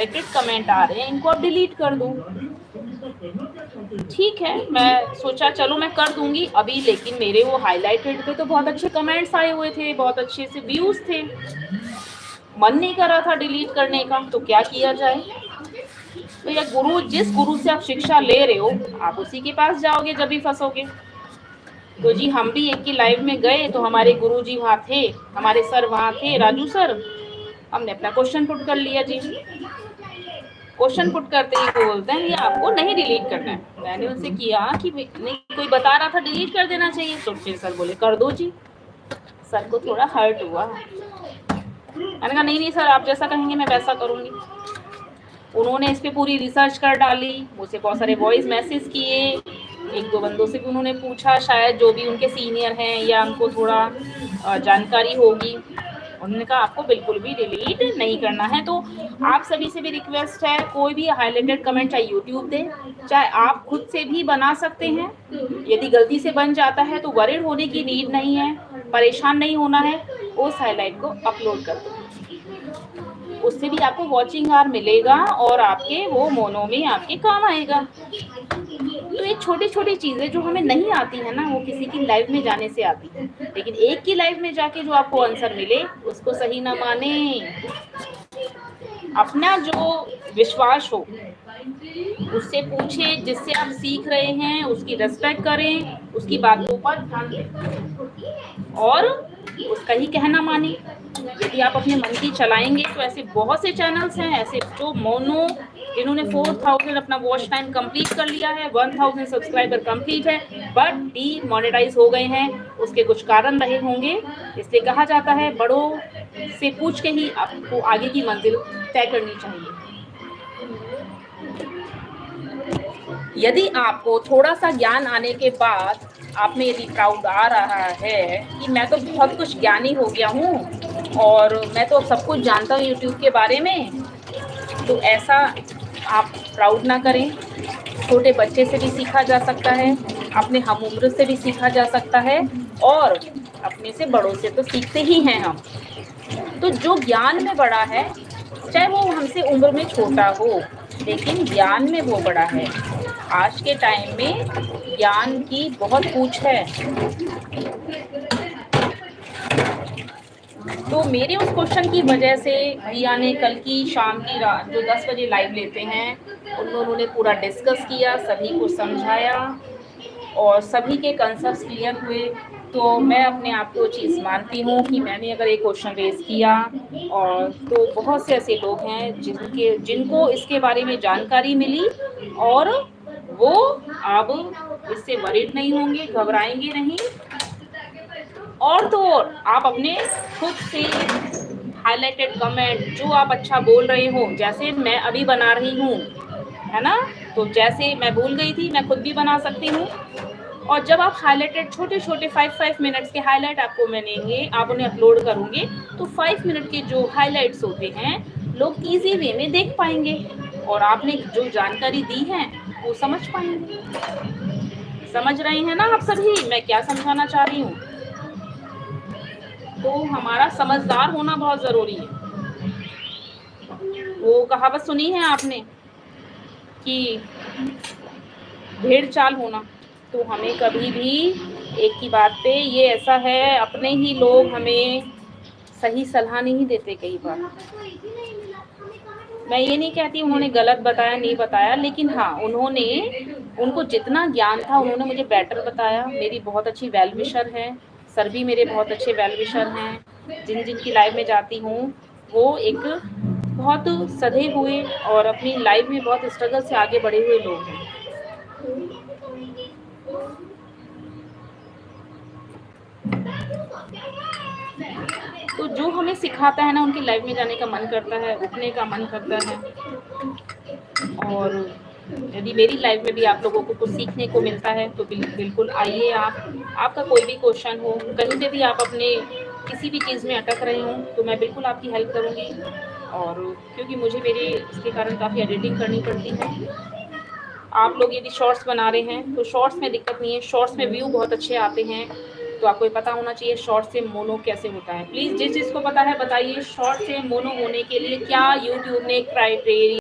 Highlighted comment आ रहे हैं, इनको आप डिलीट कर दो। ठीक है, मैं सोचा चलो मैं कर दूंगी अभी, लेकिन मेरे वो हाइलाइटेड पे तो बहुत अच्छे कमेंट्स आए हुए थे, बहुत अच्छे से व्यूज थे, मन नहीं कर रहा था डिलीट करने का, तो क्या किया जाए। तो ये गुरु, जिस गुरु से आप शिक्षा ले रहे हो आप उसी के पास जाओगे जब भी फंसोगे। तो जी हम भी एक की लाइव में गए तो हमारे गुरु जी वहाँ थे, हमारे सर वहाँ थे, राजू सर। हमने अपना क्वेश्चन पुट कर लिया जी। क्वेश्चन पुट करते ही बोलते हैं ये आपको नहीं डिलीट करना है। मैंने उनसे किया कि नहीं, कोई बता रहा था डिलीट कर देना चाहिए, तो फिर सर बोले कर दो जी। सर को थोड़ा हर्ट हुआ। मैंने कहा नहीं नहीं सर, आप जैसा कहेंगे मैं वैसा करूँगी। उन्होंने इस पर पूरी रिसर्च कर डाली, मुझसे बहुत सारे वॉइस मैसेज किए, एक दो बंदों से भी उन्होंने पूछा, शायद जो भी उनके सीनियर हैं या उनको थोड़ा जानकारी होगी। उन्होंने कहा आपको बिल्कुल भी डिलीट नहीं करना है। तो आप सभी से भी रिक्वेस्ट है, कोई भी हाईलाइटेड कमेंट चाहे यूट्यूब दे, चाहे आप खुद से भी बना सकते हैं। यदि गलती से बन जाता है तो वरीड होने की नीड नहीं है, परेशान नहीं होना है, उस हाईलाइट को अपलोड कर दो, उससे भी आपको वॉचिंग आवर मिलेगा और आपके वो मोनो में आपके काम आएगा। तो ये छोटी छोटी चीज़ें जो हमें नहीं आती है ना, वो किसी की लाइव में जाने से आती है, लेकिन एक की लाइव में जाके जो आपको आंसर मिले उसको सही ना माने। अपना जो विश्वास हो उससे पूछे, जिससे आप सीख रहे हैं उसकी रेस्पेक्ट करें, उसकी बातों पर ध्यान दें और उसका ही कहना माने। यदि आप अपने मन की चलाएंगे तो ऐसे बहुत से चैनल्स हैं ऐसे जो मोनो, जिन्होंने 4000 अपना वॉच टाइम कंप्लीट कर लिया है, 1000 सब्सक्राइबर कंप्लीट है, बट डीमोनेटाइज हो गए हैं। उसके कुछ कारण रहे होंगे, इसलिए कहा जाता है बड़ों से पूछ के ही आपको आगे की मंजिल तय करनी चाहिए। यदि आपको थोड़ा सा ज्ञान आने के बाद आप में यदि प्राउड आ रहा है कि मैं तो बहुत कुछ ज्ञानी हो गया हूँ और मैं तो सब कुछ जानता हूँ यूट्यूब के बारे में, तो ऐसा आप प्राउड ना करें। छोटे बच्चे से भी सीखा जा सकता है, अपने हम उम्र से भी सीखा जा सकता है, और अपने से बड़ों से तो सीखते ही हैं हम। तो जो ज्ञान में बड़ा है, चाहे वो हमसे उम्र में छोटा हो, लेकिन ज्ञान में वो बड़ा है। आज के टाइम में ज्ञान की बहुत पूछ है। तो मेरे उस क्वेश्चन की वजह से भैया ने कल की शाम की रात जो 10 बजे लाइव लेते हैं, उन्होंने पूरा डिस्कस किया, सभी को समझाया और सभी के कंसेप्ट क्लियर हुए। तो मैं अपने आप को चीज़ मानती हूँ कि मैंने अगर एक क्वेश्चन रेज किया, और तो बहुत से ऐसे लोग हैं जिनको इसके बारे में जानकारी मिली और वो अब इससे वरीड नहीं होंगे, घबराएंगे नहीं। और तो आप अपने खुद से हाईलाइटेड कमेंट जो आप अच्छा बोल रहे हो, जैसे मैं अभी बना रही हूँ, है ना, तो जैसे मैं भूल गई थी मैं खुद भी बना सकती हूँ। और जब आप हाईलाइटेड छोटे छोटे 5 मिनट्स के हाईलाइट आपको मिलेंगे, आप उन्हें अपलोड करोगे तो 5 मिनट के जो हाईलाइट्स होते हैं लोग इजी वे में देख पाएंगे और आपने जो जानकारी दी है वो समझ पाएंगे। समझ रहे हैं ना आप सभी मैं क्या समझाना चाह रही हूँ? तो हमारा समझदार होना बहुत ज़रूरी है। वो कहावत सुनी है आपने कि भेड़ चाल होना, तो हमें कभी भी एक ही बात पे, ये ऐसा है अपने ही लोग हमें सही सलाह नहीं देते कई बार। मैं ये नहीं कहती उन्होंने गलत बताया, नहीं बताया, लेकिन हाँ उनको जितना ज्ञान था उन्होंने मुझे बेटर बताया। मेरी बहुत अच्छी वेल विशर है, सर भी मेरे बहुत अच्छे वेल विशर हैं। जिनकी लाइव में जाती हूँ वो एक बहुत सधे हुए और अपनी लाइफ में बहुत स्ट्रगल से आगे बढ़े हुए लोग हैं। तो जो हमें सिखाता है ना, उनकी लाइफ में जाने का मन करता है, उठने का मन करता है। और यदि मेरी लाइफ में भी आप लोगों को कुछ सीखने को मिलता है तो बिल्कुल आइए। आपका कोई भी क्वेश्चन हो, कहीं पे भी आप अपने किसी भी चीज़ में अटक रहे हो, तो मैं बिल्कुल आपकी हेल्प करूँगी। और क्योंकि मुझे मेरे इसके कारण काफ़ी एडिटिंग करनी पड़ती है। आप लोग यदि शॉर्ट्स बना रहे हैं तो शॉर्ट्स में दिक्कत नहीं है, शॉर्ट्स में व्यू बहुत अच्छे आते हैं, तो आपको ये पता होना चाहिए शॉर्ट से मोनो कैसे होता है। प्लीज़ जिस जिसको पता है बताइए शॉर्ट से मोनो होने के लिए क्या यूट्यूब ने क्राइटेरिया